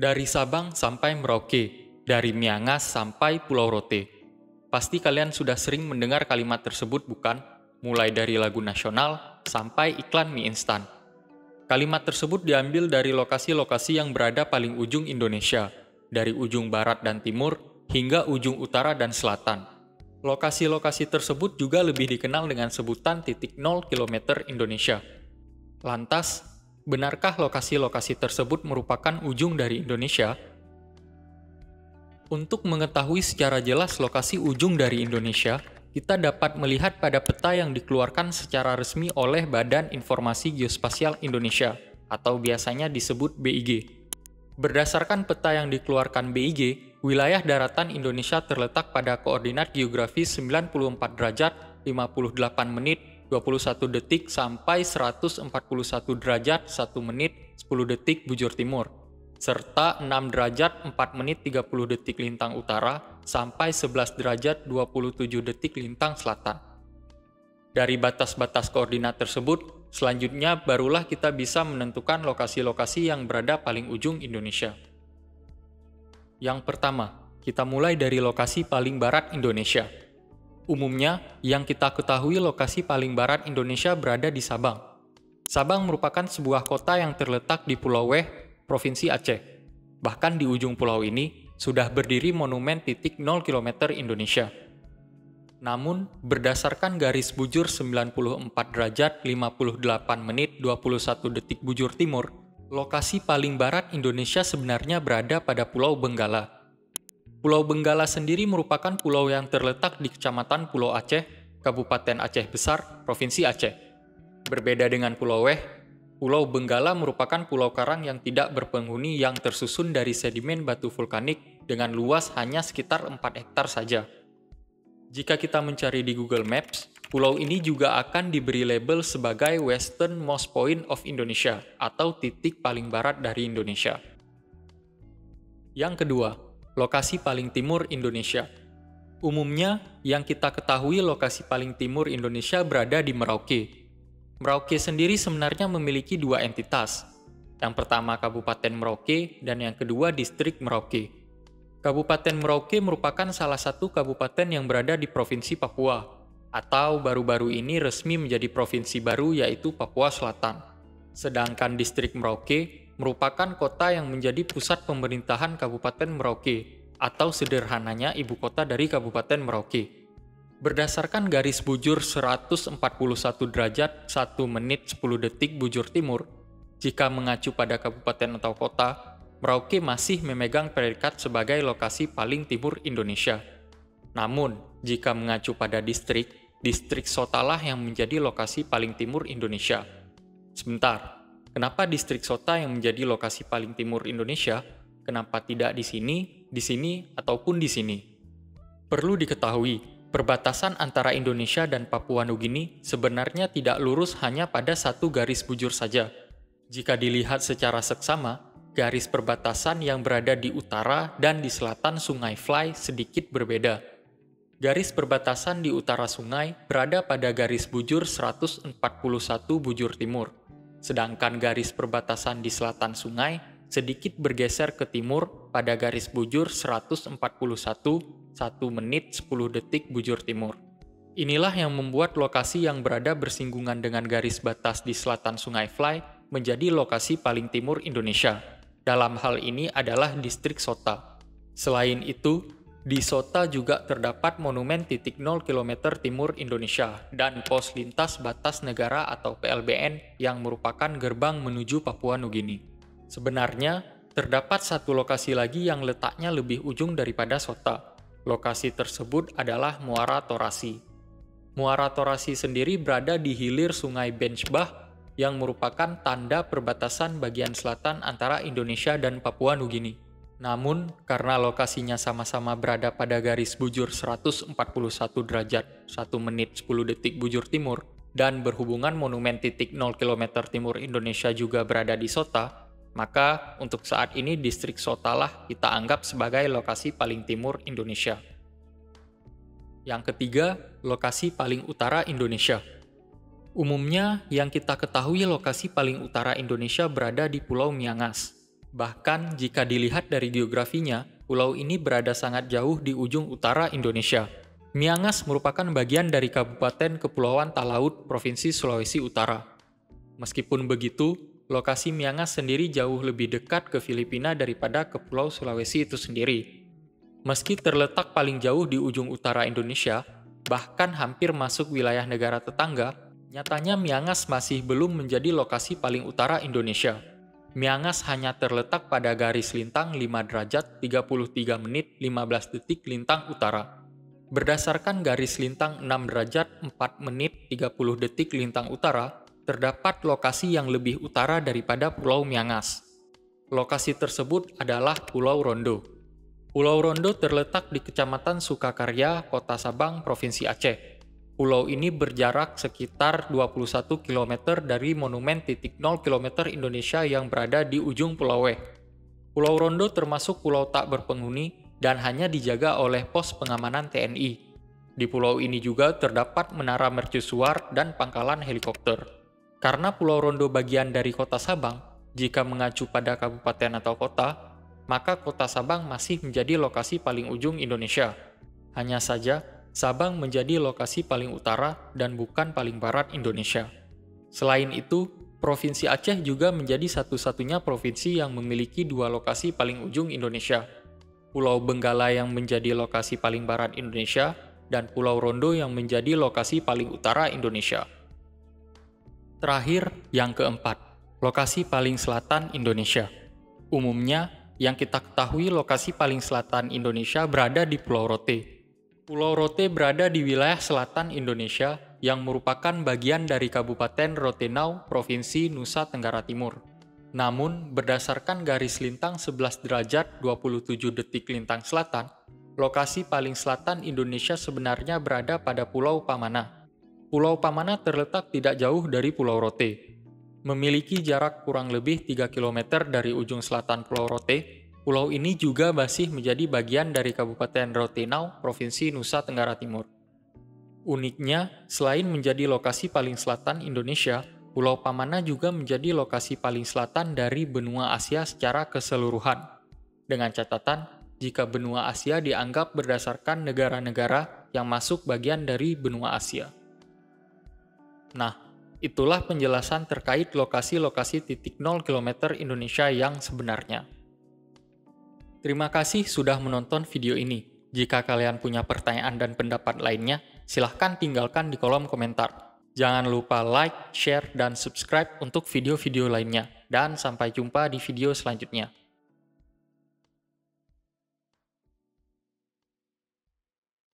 Dari Sabang sampai Merauke, dari Miangas sampai Pulau Rote. Pasti kalian sudah sering mendengar kalimat tersebut bukan? Mulai dari lagu nasional sampai iklan mie instan. Kalimat tersebut diambil dari lokasi-lokasi yang berada paling ujung Indonesia, dari ujung barat dan timur hingga ujung utara dan selatan. Lokasi-lokasi tersebut juga lebih dikenal dengan sebutan titik 0 km Indonesia. Lantas, benarkah lokasi-lokasi tersebut merupakan ujung dari Indonesia? Untuk mengetahui secara jelas lokasi ujung dari Indonesia, kita dapat melihat pada peta yang dikeluarkan secara resmi oleh Badan Informasi Geospasial Indonesia, atau biasanya disebut BIG. Berdasarkan peta yang dikeluarkan BIG, wilayah daratan Indonesia terletak pada koordinat geografis 94 derajat, 58 menit, 21 detik sampai 141 derajat 1 menit 10 detik bujur timur, serta 6 derajat 4 menit 30 detik lintang utara sampai 11 derajat 27 detik lintang selatan. Dari batas-batas koordinat tersebut, selanjutnya barulah kita bisa menentukan lokasi-lokasi yang berada paling ujung Indonesia. Yang pertama, kita mulai dari lokasi paling barat Indonesia. Umumnya, yang kita ketahui lokasi paling barat Indonesia berada di Sabang. Sabang merupakan sebuah kota yang terletak di Pulau Weh, Provinsi Aceh. Bahkan di ujung pulau ini, sudah berdiri monumen titik 0 km Indonesia. Namun, berdasarkan garis bujur 94 derajat 58 menit 21 detik bujur timur, lokasi paling barat Indonesia sebenarnya berada pada Pulau Benggala. Pulau Benggala sendiri merupakan pulau yang terletak di Kecamatan Pulau Aceh, Kabupaten Aceh Besar, Provinsi Aceh. Berbeda dengan Pulau Weh, Pulau Benggala merupakan pulau karang yang tidak berpenghuni yang tersusun dari sedimen batu vulkanik dengan luas hanya sekitar 4 hektar saja. Jika kita mencari di Google Maps, pulau ini juga akan diberi label sebagai Westernmost Point of Indonesia atau titik paling barat dari Indonesia. Yang kedua, lokasi paling timur Indonesia. Umumnya, yang kita ketahui lokasi paling timur Indonesia berada di Merauke. Merauke sendiri sebenarnya memiliki dua entitas. Yang pertama Kabupaten Merauke dan yang kedua Distrik Merauke. Kabupaten Merauke merupakan salah satu kabupaten yang berada di Provinsi Papua, atau baru-baru ini resmi menjadi provinsi baru yaitu Papua Selatan. Sedangkan Distrik Merauke merupakan kota yang menjadi pusat pemerintahan Kabupaten Merauke, atau sederhananya ibu kota dari Kabupaten Merauke. Berdasarkan garis bujur 141 derajat 1 menit 10 detik bujur timur, jika mengacu pada kabupaten atau kota, Merauke masih memegang predikat sebagai lokasi paling timur Indonesia. Namun, jika mengacu pada distrik, Distrik Sotalah yang menjadi lokasi paling timur Indonesia. Sebentar, kenapa Distrik Sota yang menjadi lokasi paling timur Indonesia? Kenapa tidak di sini, ataupun di sini? Perlu diketahui, perbatasan antara Indonesia dan Papua Nugini sebenarnya tidak lurus hanya pada satu garis bujur saja. Jika dilihat secara seksama, garis perbatasan yang berada di utara dan di selatan Sungai Fly sedikit berbeda. Garis perbatasan di utara sungai berada pada garis bujur 141 bujur timur. Sedangkan garis perbatasan di selatan sungai sedikit bergeser ke timur pada garis bujur 141 1 menit 10 detik bujur timur. Inilah yang membuat lokasi yang berada bersinggungan dengan garis batas di selatan Sungai Fly menjadi lokasi paling timur Indonesia. Dalam hal ini adalah Distrik Sota. Selain itu, di Sota juga terdapat monumen titik 0 km timur Indonesia dan pos lintas batas negara atau PLBN yang merupakan gerbang menuju Papua Nugini. Sebenarnya, terdapat satu lokasi lagi yang letaknya lebih ujung daripada Sota. Lokasi tersebut adalah Muara Torasi. Muara Torasi sendiri berada di hilir Sungai Benchbah yang merupakan tanda perbatasan bagian selatan antara Indonesia dan Papua Nugini. Namun, karena lokasinya sama-sama berada pada garis bujur 141 derajat 1 menit 10 detik bujur timur, dan berhubungan monumen titik 0 km timur Indonesia juga berada di Sota, maka untuk saat ini Distrik Sotalah kita anggap sebagai lokasi paling timur Indonesia. Yang ketiga, lokasi paling utara Indonesia. Umumnya, yang kita ketahui lokasi paling utara Indonesia berada di Pulau Miangas. Bahkan jika dilihat dari geografinya, pulau ini berada sangat jauh di ujung utara Indonesia. Miangas merupakan bagian dari Kabupaten Kepulauan Talaud, Provinsi Sulawesi Utara. Meskipun begitu, lokasi Miangas sendiri jauh lebih dekat ke Filipina daripada ke Pulau Sulawesi itu sendiri. Meski terletak paling jauh di ujung utara Indonesia, bahkan hampir masuk wilayah negara tetangga, nyatanya Miangas masih belum menjadi lokasi paling utara Indonesia. Miangas hanya terletak pada garis lintang 5 derajat 33 menit 15 detik lintang utara. Berdasarkan garis lintang 6 derajat 4 menit 30 detik lintang utara, terdapat lokasi yang lebih utara daripada Pulau Miangas. Lokasi tersebut adalah Pulau Rondo. Pulau Rondo terletak di Kecamatan Sukakarya, Kota Sabang, Provinsi Aceh. Pulau ini berjarak sekitar 21 km dari monumen titik 0 km Indonesia yang berada di ujung Pulau W. Pulau Rondo termasuk pulau tak berpenghuni dan hanya dijaga oleh pos pengamanan TNI. Di pulau ini juga terdapat menara mercusuar dan pangkalan helikopter. Karena Pulau Rondo bagian dari Kota Sabang, jika mengacu pada kabupaten atau kota, maka Kota Sabang masih menjadi lokasi paling ujung Indonesia. Hanya saja, Sabang menjadi lokasi paling utara dan bukan paling barat Indonesia. Selain itu, Provinsi Aceh juga menjadi satu-satunya provinsi yang memiliki dua lokasi paling ujung Indonesia. Pulau Benggala yang menjadi lokasi paling barat Indonesia, dan Pulau Rondo yang menjadi lokasi paling utara Indonesia. Terakhir, yang keempat, lokasi paling selatan Indonesia. Umumnya, yang kita ketahui lokasi paling selatan Indonesia berada di Pulau Rote. Pulau Rote berada di wilayah selatan Indonesia yang merupakan bagian dari Kabupaten Rotenau, Provinsi Nusa Tenggara Timur. Namun, berdasarkan garis lintang 11 derajat 27 detik lintang selatan, lokasi paling selatan Indonesia sebenarnya berada pada Pulau Pamana. Pulau Pamana terletak tidak jauh dari Pulau Rote. Memiliki jarak kurang lebih 3 km dari ujung selatan Pulau Rote, pulau ini juga masih menjadi bagian dari Kabupaten Rotenau, Provinsi Nusa Tenggara Timur. Uniknya, selain menjadi lokasi paling selatan Indonesia, Pulau Pamana juga menjadi lokasi paling selatan dari benua Asia secara keseluruhan. Dengan catatan, jika benua Asia dianggap berdasarkan negara-negara yang masuk bagian dari benua Asia. Nah, itulah penjelasan terkait lokasi-lokasi titik 0 km Indonesia yang sebenarnya. Terima kasih sudah menonton video ini. Jika kalian punya pertanyaan dan pendapat lainnya, silahkan tinggalkan di kolom komentar. Jangan lupa like, share, dan subscribe untuk video-video lainnya. Dan sampai jumpa di video selanjutnya.